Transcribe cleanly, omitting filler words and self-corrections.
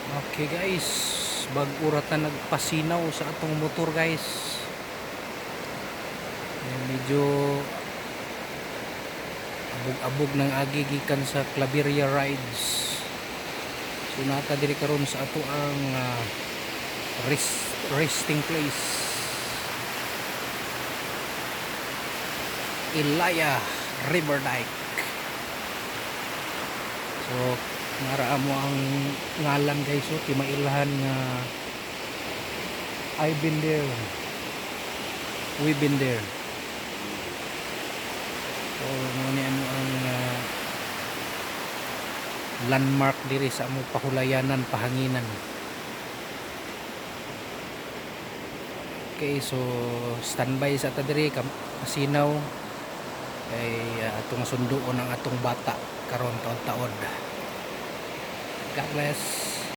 Okay guys, bag-ura ta nagpasinaw sa atong motor guys. Medyo abog-abog ng agi gikan sa Claveria rides. So nata diri karon sa ato ang resting place. Ilaya River Dike. So naraa mo ang ngalan guys, so timailahan nga I've been there. We've been there. So muna mo ang landmark diri sa among pahulayanan, pahanginan. Okay, so standby sa ta diri kasinaw kay atong sunduon ang atong bata karon taon-taon. God bless.